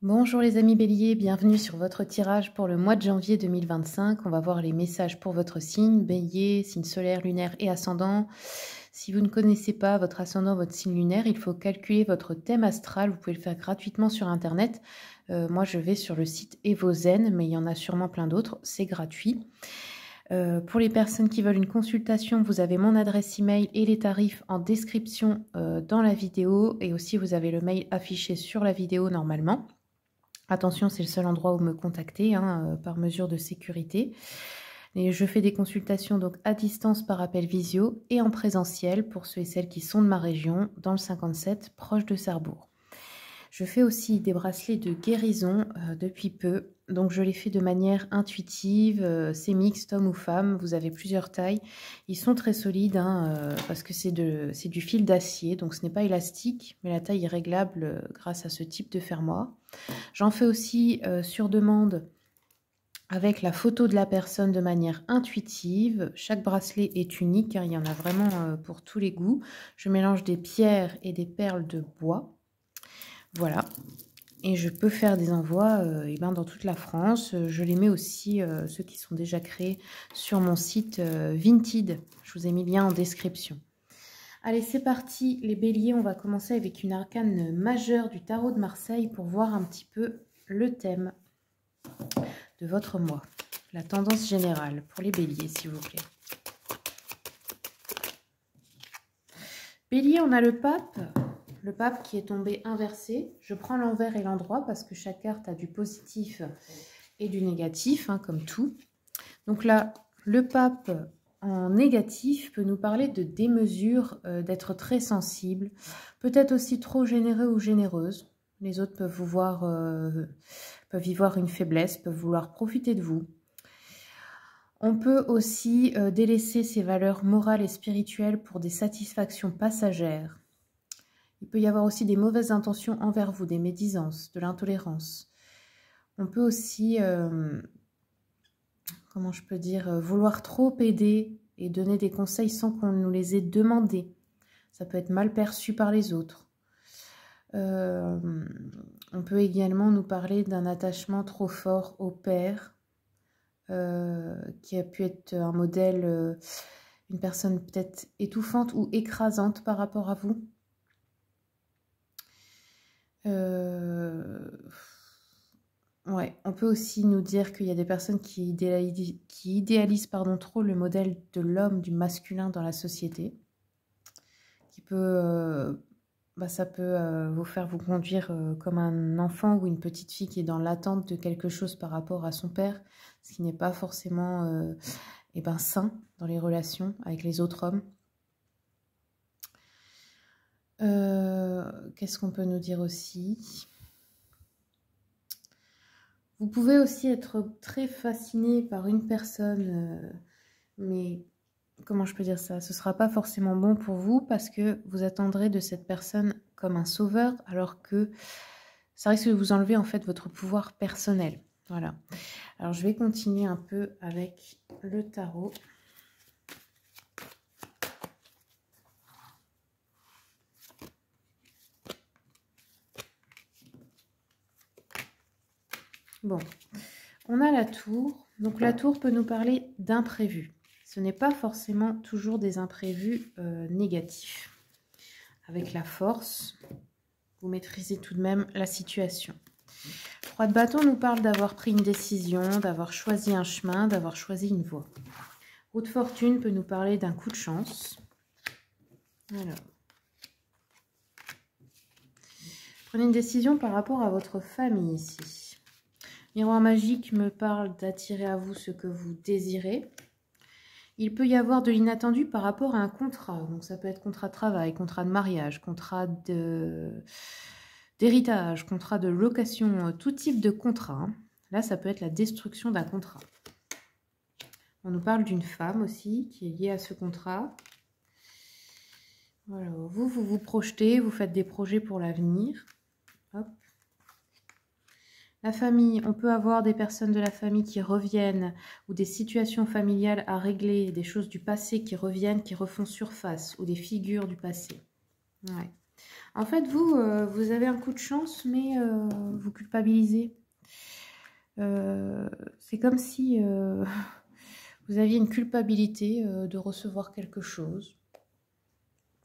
Bonjour les amis béliers, bienvenue sur votre tirage pour le mois de janvier 2025. On va voir les messages pour votre signe, bélier, signe solaire, lunaire et ascendant. Si vous ne connaissez pas votre ascendant, votre signe lunaire, il faut calculer votre thème astral. Vous pouvez le faire gratuitement sur internet. Moi je vais sur le site Evozen, mais il y en a sûrement plein d'autres, c'est gratuit. Pour les personnes qui veulent une consultation, vous avez mon adresse email et les tarifs en description dans la vidéo. Et aussi vous avez le mail affiché sur la vidéo normalement. Attention, c'est le seul endroit où me contacter, par mesure de sécurité. Et je fais des consultations donc à distance par appel visio et en présentiel pour ceux et celles qui sont de ma région, dans le 57, proche de Sarrebourg. Je fais aussi des bracelets de guérison depuis peu. Donc je les fais de manière intuitive, c'est mixte, homme ou femme, vous avez plusieurs tailles. Ils sont très solides parce que c'est du fil d'acier, donc ce n'est pas élastique, mais la taille est réglable grâce à ce type de fermoir. J'en fais aussi sur demande avec la photo de la personne de manière intuitive. Chaque bracelet est unique, il y en a vraiment pour tous les goûts. Je mélange des pierres et des perles de bois. Voilà. Et je peux faire des envois dans toute la France. Je les mets aussi, ceux qui sont déjà créés, sur mon site Vinted. Je vous ai mis le lien en description. Allez, c'est parti les béliers. On va commencer avec une arcane majeure du tarot de Marseille pour voir un petit peu le thème de votre mois. La tendance générale pour les béliers, s'il vous plaît. Bélier, on a le pape. Le pape qui est tombé inversé. Je prends l'envers et l'endroit parce que chaque carte a du positif et du négatif, comme tout. Donc là, le pape en négatif peut nous parler de démesure, d'être très sensible, peut-être aussi trop généreux ou généreuse. Les autres peuvent vous voir, peuvent y voir une faiblesse, peuvent vouloir profiter de vous. On peut aussi délaisser ses valeurs morales et spirituelles pour des satisfactions passagères. Il peut y avoir aussi des mauvaises intentions envers vous, des médisances, de l'intolérance. On peut aussi, comment je peux dire, vouloir trop aider et donner des conseils sans qu'on nous les ait demandés. Ça peut être mal perçu par les autres. On peut également nous parler d'un attachement trop fort au père, qui a pu être un modèle, une personne peut-être étouffante ou écrasante par rapport à vous. Ouais, on peut aussi nous dire qu'il y a des personnes qui idéalisent trop le modèle de l'homme, du masculin dans la société, qui peut, ça peut vous faire vous conduire comme un enfant ou une petite fille qui est dans l'attente de quelque chose par rapport à son père, ce qui n'est pas forcément sain dans les relations avec les autres hommes. Qu'est-ce qu'on peut nous dire aussi ? Vous pouvez aussi être très fasciné par une personne, mais comment je peux dire ça ? Ce ne sera pas forcément bon pour vous parce que vous attendrez de cette personne comme un sauveur, alors que ça risque de vous enlever en fait votre pouvoir personnel. Voilà. Alors je vais continuer un peu avec le tarot. Bon, on a la tour. Donc la tour peut nous parler d'imprévus. Ce n'est pas forcément toujours des imprévus négatifs. Avec la force, vous maîtrisez tout de même la situation. Roi de bâton nous parle d'avoir pris une décision, d'avoir choisi un chemin, d'avoir choisi une voie. Roue de fortune peut nous parler d'un coup de chance. Alors, prenez une décision par rapport à votre famille ici. Miroir magique me parle d'attirer à vous ce que vous désirez. Il peut y avoir de l'inattendu par rapport à un contrat. Donc ça peut être contrat de travail, contrat de mariage, contrat d'héritage, contrat de location, tout type de contrat. Là, ça peut être la destruction d'un contrat. On nous parle d'une femme aussi qui est liée à ce contrat. Voilà, vous vous projetez, vous faites des projets pour l'avenir. Hop. La famille, on peut avoir des personnes de la famille qui reviennent ou des situations familiales à régler, des choses du passé qui reviennent, qui refont surface ou des figures du passé. Ouais. En fait, vous avez un coup de chance, mais vous culpabilisez. C'est comme si vous aviez une culpabilité de recevoir quelque chose.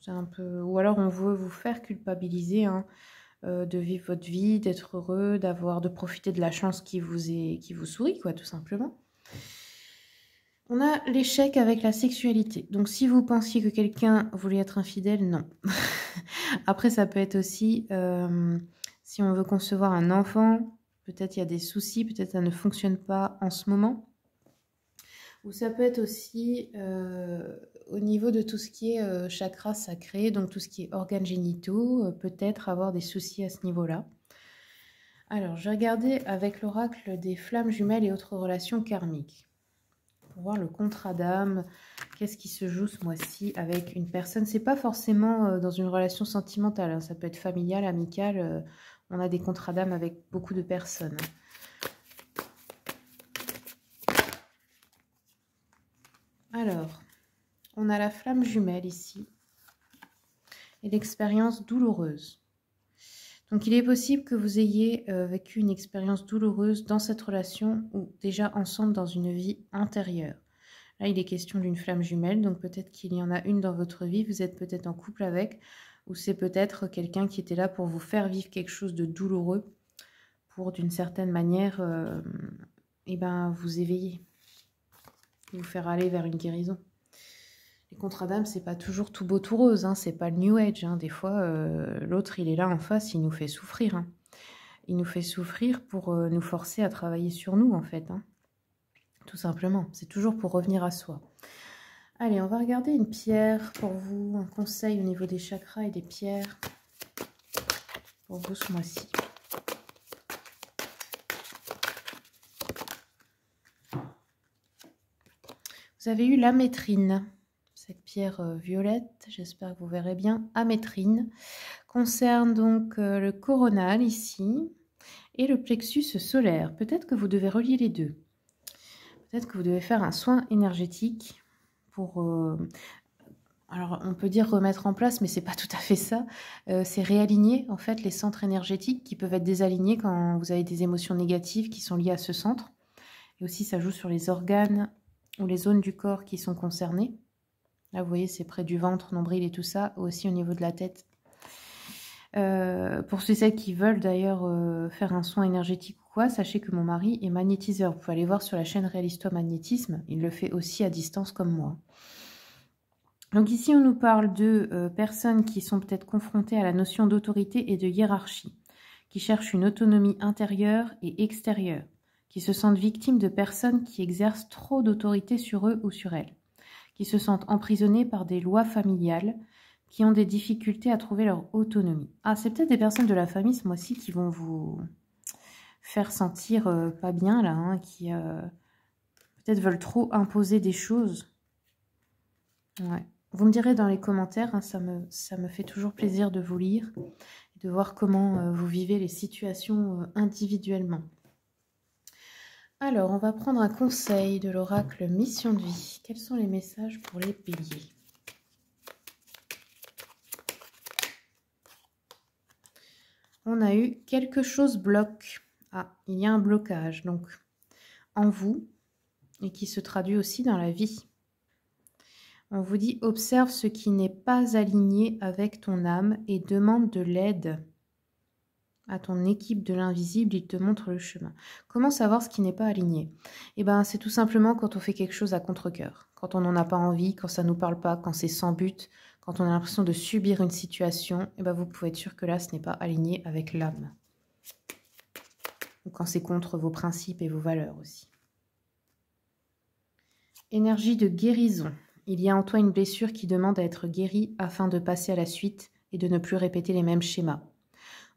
C'est un peu... Ou alors on veut vous faire culpabiliser, hein, de vivre votre vie, d'être heureux, de profiter de la chance qui vous sourit, quoi, tout simplement. On a l'échec avec la sexualité. Donc si vous pensiez que quelqu'un voulait être infidèle, non. Après, ça peut être aussi, si on veut concevoir un enfant, peut-être il y a des soucis, peut-être ça ne fonctionne pas en ce moment. Ou ça peut être aussi au niveau de tout ce qui est chakra sacré, donc tout ce qui est organes génitaux, peut-être avoir des soucis à ce niveau-là. Alors, je vais regarder avec l'oracle des flammes jumelles et autres relations karmiques. Pour voir le contrat d'âme, qu'est-ce qui se joue ce mois-ci avec une personne. C'est pas forcément dans une relation sentimentale, hein, ça peut être familial, amical. On a des contrats d'âme avec beaucoup de personnes. Alors, on a la flamme jumelle ici et l'expérience douloureuse. Donc, il est possible que vous ayez vécu une expérience douloureuse dans cette relation ou déjà ensemble dans une vie antérieure. Là, il est question d'une flamme jumelle, donc peut-être qu'il y en a une dans votre vie, vous êtes peut-être en couple avec, ou c'est peut-être quelqu'un qui était là pour vous faire vivre quelque chose de douloureux, pour d'une certaine manière vous éveiller, vous faire aller vers une guérison. Les contrats d'âme, c'est pas toujours tout beau tout rose, hein, c'est pas le New Age. Hein. Des fois, l'autre, il est là en face, il nous fait souffrir. Hein. Il nous fait souffrir pour nous forcer à travailler sur nous, en fait. Hein. Tout simplement, c'est toujours pour revenir à soi. Allez, on va regarder une pierre pour vous, un conseil au niveau des chakras et des pierres pour vous ce mois-ci. Vous avez eu l'amétrine, cette pierre violette, j'espère que vous verrez bien. Amétrine concerne donc le coronal ici et le plexus solaire. Peut-être que vous devez relier les deux. Peut-être que vous devez faire un soin énergétique pour... alors, on peut dire remettre en place, mais c'est pas tout à fait ça. C'est réaligner, en fait, les centres énergétiques qui peuvent être désalignés quand vous avez des émotions négatives qui sont liées à ce centre. Et aussi, ça joue sur les organes ou les zones du corps qui sont concernées. Là, vous voyez, c'est près du ventre, nombril et tout ça, aussi au niveau de la tête. Pour ceux et celles qui veulent d'ailleurs faire un soin énergétique ou quoi, sachez que mon mari est magnétiseur. Vous pouvez aller voir sur la chaîne Réalise-toi Magnétisme. Il le fait aussi à distance comme moi. Donc ici, on nous parle de personnes qui sont peut-être confrontées à la notion d'autorité et de hiérarchie, qui cherchent une autonomie intérieure et extérieure, qui se sentent victimes de personnes qui exercent trop d'autorité sur eux ou sur elles, qui se sentent emprisonnés par des lois familiales, qui ont des difficultés à trouver leur autonomie. Ah, c'est peut-être des personnes de la famille ce mois-ci qui vont vous faire sentir pas bien là, hein, qui peut-être veulent trop imposer des choses. Ouais. Vous me direz dans les commentaires, hein, ça me fait toujours plaisir de vous lire et de voir comment vous vivez les situations individuellement. Alors, on va prendre un conseil de l'oracle Mission de vie. Quels sont les messages pour les béliers ? On a eu quelque chose bloque. Ah, il y a un blocage, donc, en vous, et qui se traduit aussi dans la vie. On vous dit, observe ce qui n'est pas aligné avec ton âme et demande de l'aide à ton équipe de l'invisible, il te montre le chemin. Comment savoir ce qui n'est pas aligné? Eh bien, c'est tout simplement quand on fait quelque chose à contre-cœur, quand on n'en a pas envie, quand ça ne nous parle pas, quand c'est sans but, quand on a l'impression de subir une situation, eh bien, vous pouvez être sûr que là, ce n'est pas aligné avec l'âme. Ou quand c'est contre vos principes et vos valeurs aussi. Énergie de guérison. Il y a en toi une blessure qui demande à être guérie afin de passer à la suite et de ne plus répéter les mêmes schémas.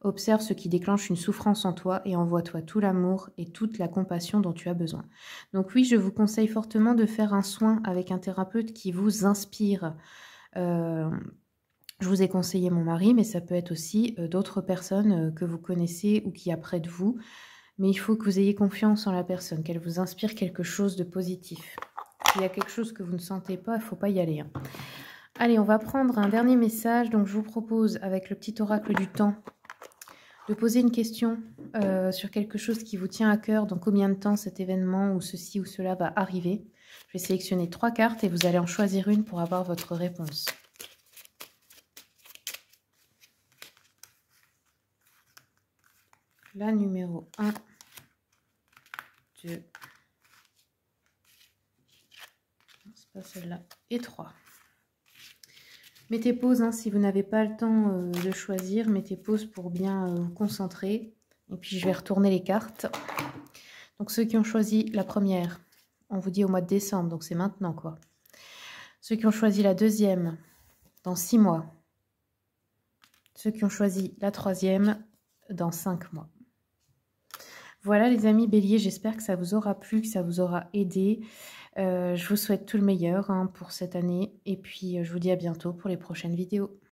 Observe ce qui déclenche une souffrance en toi et envoie-toi tout l'amour et toute la compassion dont tu as besoin. Donc oui, je vous conseille fortement de faire un soin avec un thérapeute qui vous inspire. Je vous ai conseillé mon mari, mais ça peut être aussi d'autres personnes que vous connaissez ou qui y a près de vous. Mais il faut que vous ayez confiance en la personne, qu'elle vous inspire quelque chose de positif. S'il y a quelque chose que vous ne sentez pas, il ne faut pas y aller. Hein. Allez, on va prendre un dernier message. Donc je vous propose, avec le petit oracle du temps, de poser une question sur quelque chose qui vous tient à cœur, dans combien de temps cet événement ou ceci ou cela va arriver. Je vais sélectionner 3 cartes et vous allez en choisir une pour avoir votre réponse. La numéro 1, 2, c'est pas celle-là, et 3. Mettez pause hein, si vous n'avez pas le temps de choisir, mettez pause pour bien vous concentrer. Et puis je vais retourner les cartes. Donc ceux qui ont choisi la première, on vous dit au mois de décembre, donc c'est maintenant quoi. Ceux qui ont choisi la deuxième, dans 6 mois. Ceux qui ont choisi la troisième, dans 5 mois. Voilà les amis Bélier, j'espère que ça vous aura plu, que ça vous aura aidé. Je vous souhaite tout le meilleur hein, pour cette année et puis je vous dis à bientôt pour les prochaines vidéos.